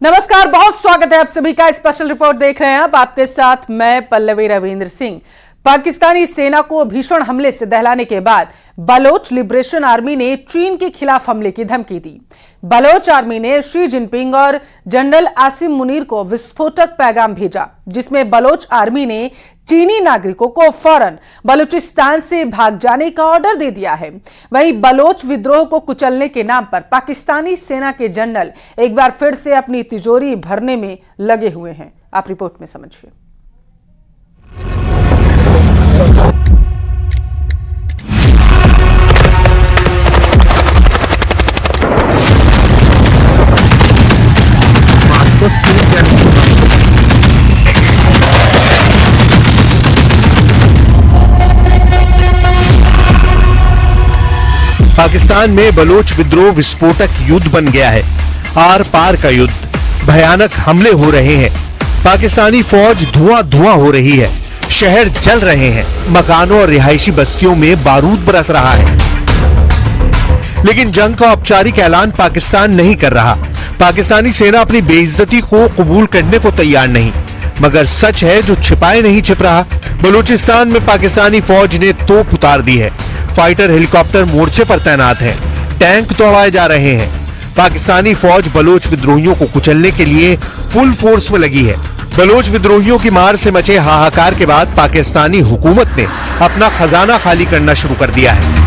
नमस्कार, बहुत स्वागत है आप सभी का। स्पेशल रिपोर्ट देख रहे हैं अब आपके साथ मैं पल्लवी रविंद्र सिंह। पाकिस्तानी सेना को भीषण हमले से दहलाने के बाद बलोच लिबरेशन आर्मी ने चीन के खिलाफ हमले की धमकी दी। बलोच आर्मी ने शी जिनपिंग और जनरल आसिम मुनीर को विस्फोटक पैगाम भेजा, जिसमें बलोच आर्मी ने चीनी नागरिकों को फौरन बलूचिस्तान से भाग जाने का ऑर्डर दे दिया है। वहीं बलोच विद्रोह को कुचलने के नाम पर पाकिस्तानी सेना के जनरल एक बार फिर से अपनी तिजोरी भरने में लगे हुए हैं। आप रिपोर्ट में समझिए। पाकिस्तान में बलोच विद्रोह विस्फोटक युद्ध बन गया है। आर पार का युद्ध, भयानक हमले हो रहे हैं। पाकिस्तानी फौज धुआं हो रही है, शहर जल रहे हैं, मकानों और रिहायशी बस्तियों में बारूद बरस रहा है। लेकिन जंग का औपचारिक ऐलान पाकिस्तान नहीं कर रहा। पाकिस्तानी सेना अपनी बेइज्जती को कबूल करने को तैयार नहीं, मगर सच है जो छिपाए नहीं छिप रहा। बलूचिस्तान में पाकिस्तानी फौज ने तोप उतार दी है। फाइटर हेलीकॉप्टर मोर्चे पर तैनात हैं, टैंक दौड़ाए जा रहे हैं। पाकिस्तानी फौज बलोच विद्रोहियों को कुचलने के लिए फुल फोर्स में लगी है। बलोच विद्रोहियों की मार से मचे हाहाकार के बाद पाकिस्तानी हुकूमत ने अपना खजाना खाली करना शुरू कर दिया है।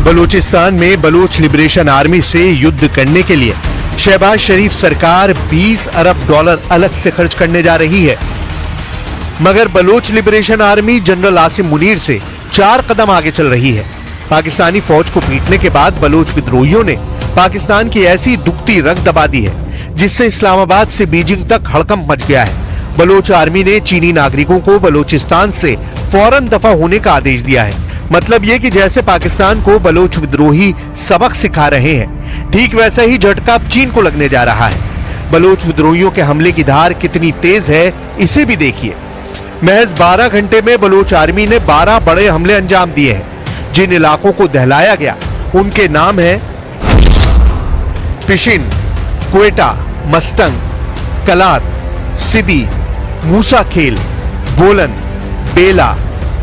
बलूचिस्तान में बलोच लिबरेशन आर्मी से युद्ध करने के लिए शहबाज शरीफ सरकार 20 अरब डॉलर अलग से खर्च करने जा रही है, मगर Baloch liberation army general Asim Munir से 4 कदम आगे चल रही है। पाकिस्तानी फौज को पीटने के बाद बलोच विद्रोहियों ने पाकिस्तान की ऐसी दुखती रग दबा दी है जिससे इस्लामाबाद से बीजिंग तक हड़कंप मच गया है। बलोच आर्मी ने चीनी नागरिकों को बलोचिस्तान से फौरन दफा होने का आदेश दिया है। मतलब ये कि जैसे पाकिस्तान को बलोच विद्रोही सबक सिखा रहे हैं, ठीक वैसा ही झटका चीन को लगने जा रहा है। बलोच विद्रोहियों के हमले की धार कितनी तेज है, इसे भी देखिए। महज 12 घंटे में बलोच आर्मी ने 12 बड़े हमले अंजाम दिए हैं। जिन इलाकों को दहलाया गया उनके नाम हैं पिशिन, क्वेटा, मस्टंग, कलात, सिबी, मूसा खेल, बोलन, बेला,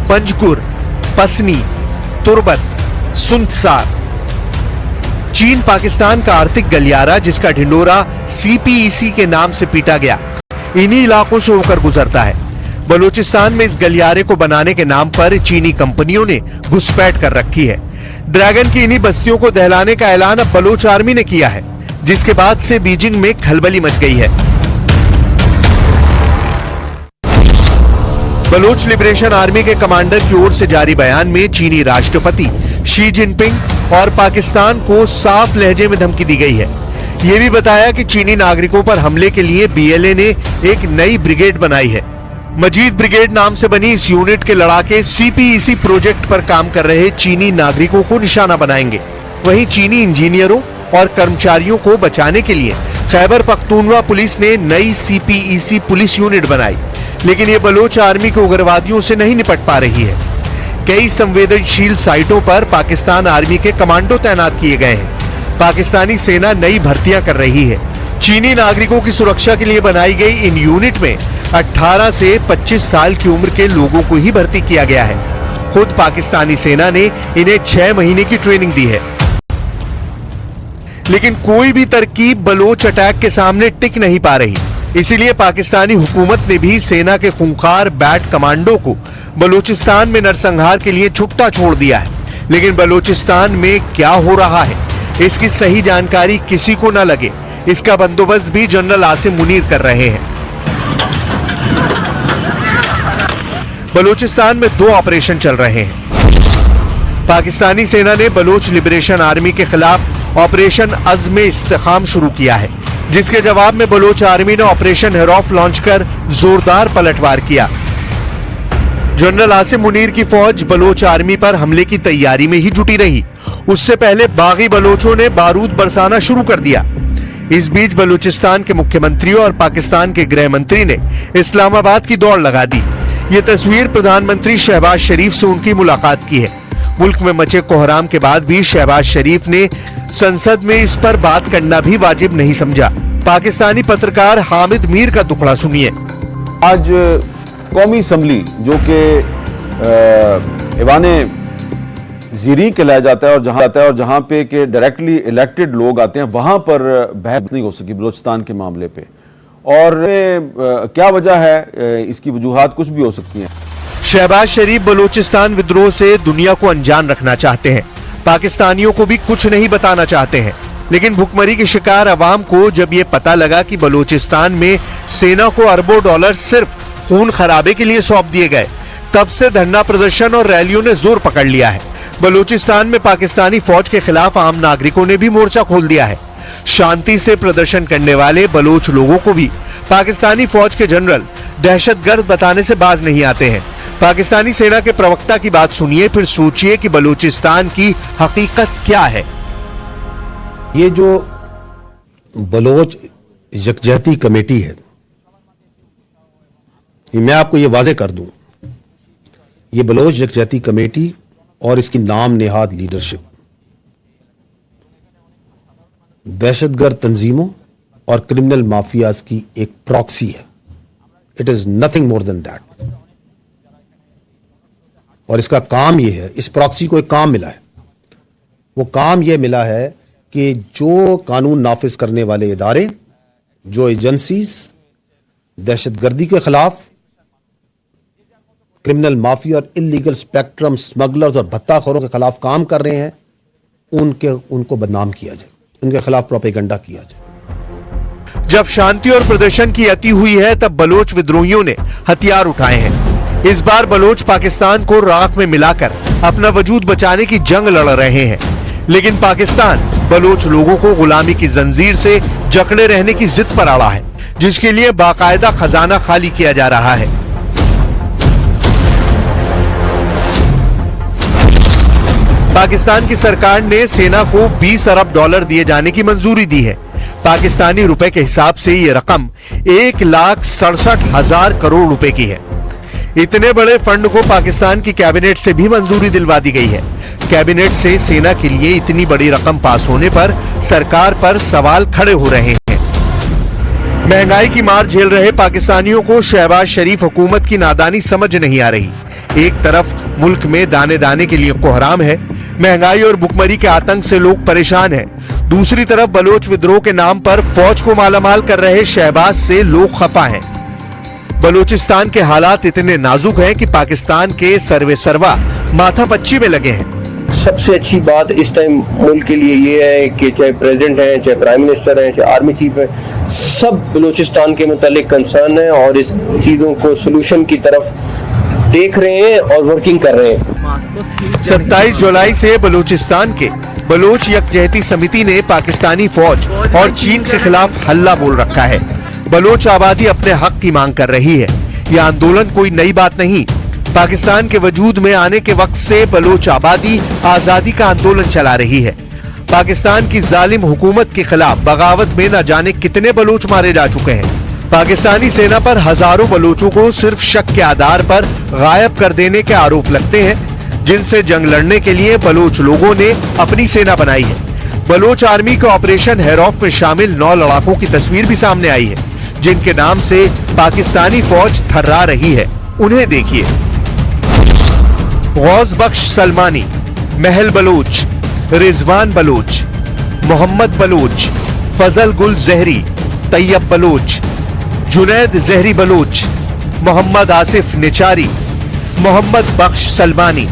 पंजकुर, पसनी, तुर्बत, सुंदसार। चीन पाकिस्तान का आर्थिक गलियारा, जिसका ढिंडोरा CPEC के नाम से पीटा गया, इन्हीं इलाकों से होकर गुजरता है। बलूचिस्तान में इस गलियारे को बनाने के नाम पर चीनी कंपनियों ने घुसपैठ कर रखी है। ड्रैगन की इन्हीं बस्तियों को दहलाने का ऐलान अब बलोच आर्मी ने किया है, जिसके बाद से बीजिंग में खलबली मच गई है। बलोच लिबरेशन आर्मी के कमांडर की ओर से जारी बयान में चीनी राष्ट्रपति शी जिनपिंग और पाकिस्तान को साफ लहजे में धमकी दी गई है। यह भी बताया कि चीनी नागरिकों पर हमले के लिए BLA ने एक नई ब्रिगेड बनाई है। मजीद ब्रिगेड नाम से बनी इस यूनिट के लड़ाके CPEC प्रोजेक्ट पर काम कर रहे चीनी नागरिकों को निशाना बनाएंगे। वहीं चीनी इंजीनियरों और कर्मचारियों को बचाने के लिए खैबर पख्तूनवा पुलिस ने नई CPEC पुलिस यूनिट बनाई, लेकिन ये बलोच आर्मी के उग्रवादियों से नहीं निपट पा रही है। कई संवेदनशील साइटों पर पाकिस्तान आर्मी के कमांडो तैनात किए गए हैं। पाकिस्तानी सेना नई भर्तियां कर रही है। चीनी नागरिकों की सुरक्षा के लिए बनाई गई इन यूनिट में 18 से 25 साल की उम्र के लोगों को ही भर्ती किया गया है। खुद पाकिस्तानी सेना ने इन्हें 6 महीने की ट्रेनिंग दी है। लेकिन कोई भी तरकीब बलोच अटैक के सामने टिक नहीं पा रही। इसीलिए पाकिस्तानी हुकूमत ने भी सेना के खूंखार बैट कमांडो को बलूचिस्तान में नरसंहार के लिए छुट्टा छोड़ दिया है। लेकिन बलूचिस्तान में क्या हो रहा है, इसकी सही जानकारी किसी को न लगे, इसका बंदोबस्त भी जनरल आसिम मुनीर कर रहे हैं। बलूचिस्तान में 2 ऑपरेशन चल रहे हैं। पाकिस्तानी सेना ने बलोच लिबरेशन आर्मी के खिलाफ ऑपरेशन अज़्म इस्तेकाम शुरू किया है, जिसके जवाब में बलोच आर्मी ने ऑपरेशन हेरौफ लॉन्च कर जोरदार पलटवार किया। जनरल आसिम मुनीर की फौज बलोच आर्मी पर हमले की तैयारी में ही जुटी रही। उससे पहले बागी बलोचों ने बारूद बरसाना शुरू कर दिया। इस बीच बलूचिस्तान के मुख्यमंत्री और पाकिस्तान के गृह मंत्री ने इस्लामाबाद की दौड़ लगा दी। ये तस्वीर प्रधानमंत्री शहबाज शरीफ से उनकी मुलाकात की है। मुल्क में मचे कोहराम के बाद भी शहबाज शरीफ ने संसद में इस पर बात करना भी वाजिब नहीं समझा। पाकिस्तानी पत्रकार हामिद मीर का दुखड़ा सुनिए। आज कौमी असम्बली जो कि ईवान ज़ीरी कहलाया जाता है और जहां पे के डायरेक्टली इलेक्टेड लोग आते हैं, वहां पर बहस नहीं हो सकी बलूचिस्तान के मामले पे। और क्या वजह है, इसकी वजूहात कुछ भी हो सकती हैं। शहबाज शरीफ बलूचिस्तान विद्रोह से दुनिया को अनजान रखना चाहते हैं, पाकिस्तानियों को भी कुछ नहीं बताना चाहते हैं। लेकिन भुखमरी के शिकार अवाम को जब ये पता लगा कि बलूचिस्तान में सेना को अरबों डॉलर सिर्फ खून खराबे के लिए सौंप दिए गए, तब से धरना प्रदर्शन और रैलियों ने जोर पकड़ लिया है। बलूचिस्तान में पाकिस्तानी फौज के खिलाफ आम नागरिकों ने भी मोर्चा खोल दिया है। शांति से प्रदर्शन करने वाले बलोच लोगों को भी पाकिस्तानी फौज के जनरल दहशतगर्द बताने से बाज नहीं आते हैं। पाकिस्तानी सेना के प्रवक्ता की बात सुनिए, फिर सोचिए कि बलूचिस्तान की हकीकत क्या है। ये जो बलोच यकजहती कमेटी है, मैं आपको ये वाजे कर दूं, ये बलोच यकजहती कमेटी और इसकी नाम नेहाद लीडरशिप दहशतगर्द तंजीमों और क्रिमिनल माफियाज की एक प्रॉक्सी है। It is nothing more than that. और इसका काम यह है, इस प्रॉक्सी को एक काम मिला है। वो काम यह मिला है कि जो कानून नाफिज करने वाले इदारे, जो एजेंसीज दहशतगर्दी के खिलाफ, क्रिमिनल माफिया और इलीगल स्पेक्ट्रम स्मगलर्स और भत्ताखोरों के खिलाफ काम कर रहे हैं, उनको बदनाम किया जाए, उनके खिलाफ प्रोपेगेंडा किया जाए। जब शांति और प्रदर्शन की अति हुई है, तब बलोच विद्रोहियों ने हथियार उठाए हैं। इस बार बलोच पाकिस्तान को राख में मिलाकर अपना वजूद बचाने की जंग लड़ रहे हैं। लेकिन पाकिस्तान बलोच लोगों को गुलामी की जंजीर से जकड़े रहने की जिद पर अड़ा है, जिसके लिए बाकायदा खजाना खाली किया जा रहा है। पाकिस्तान की सरकार ने सेना को 20 अरब डॉलर दिए जाने की मंजूरी दी है। पाकिस्तानी रुपए के हिसाब से यह रकम 1,67,000 करोड़ रुपए की है। इतने बड़े फंड को पाकिस्तान की कैबिनेट से भी मंजूरी दिलवा दी गई है। कैबिनेट से सेना के लिए इतनी बड़ी रकम पास होने पर सरकार पर सवाल खड़े हो रहे हैं। महंगाई की मार झेल रहे पाकिस्तानियों को शहबाज शरीफ हुकूमत की नादानी समझ नहीं आ रही। एक तरफ मुल्क में दाने दाने के लिए कोहराम है, महंगाई और भुखमरी के आतंक से लोग परेशान हैं। दूसरी तरफ बलोच विद्रोह के नाम पर फौज को मालामाल कर रहे शहबाज से लोग खफा हैं। बलूचिस्तान के हालात इतने नाजुक हैं कि पाकिस्तान के सर्वे सर्वा माथापच्ची में लगे हैं। सबसे अच्छी बात इस टाइम मुल्क के लिए ये है कि चाहे प्रेसिडेंट हैं, चाहे प्राइम मिनिस्टर हैं, चाहे आर्मी चीफ है, सब बलूचिस्तान के मुतालिक कंसर्न है और इस चीजों को सोल्यूशन की तरफ देख रहे हैं और वर्किंग कर रहे हैं। 27 जुलाई से बलूचिस्तान के बलोच यकजहती समिति ने पाकिस्तानी फौज और चीन के खिलाफ हल्ला बोल रखा है। बलोच आबादी अपने हक की मांग कर रही है। यह आंदोलन कोई नई बात नहीं। पाकिस्तान के वजूद में आने के वक्त से बलोच आबादी आजादी का आंदोलन चला रही है। पाकिस्तान की जालिम हुकूमत के खिलाफ बगावत में न जाने कितने बलोच मारे जा चुके हैं। पाकिस्तानी सेना पर हजारों बलोचों को सिर्फ शक के आधार पर गायब कर देने के आरोप लगते हैं, जिनसे जंग लड़ने के लिए बलोच लोगों ने अपनी सेना बनाई है। बलोच आर्मी के ऑपरेशन हेरौफ में शामिल 9 लड़ाकों की तस्वीर भी सामने आई है, जिनके नाम से पाकिस्तानी फौज थर्रा रही है। उन्हें देखिए। गौस बख्श सलमानी, महल बलोच, रिजवान बलोच, मोहम्मद बलोच, फजल गुल जहरी, तैयब बलोच, जुनैद जहरी बलोच, मोहम्मद आसिफ निचारी, मोहम्मद बख्श सलमानी।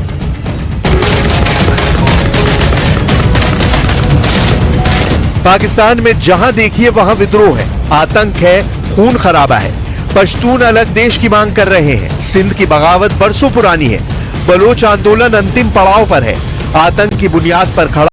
पाकिस्तान में जहां देखिए वहां विद्रोह है, आतंक है, खून खराबा है। पश्तून अलग देश की मांग कर रहे हैं। सिंध की बगावत बरसों पुरानी है। बलोच आंदोलन अंतिम पड़ाव पर है। आतंक की बुनियाद पर खड़ा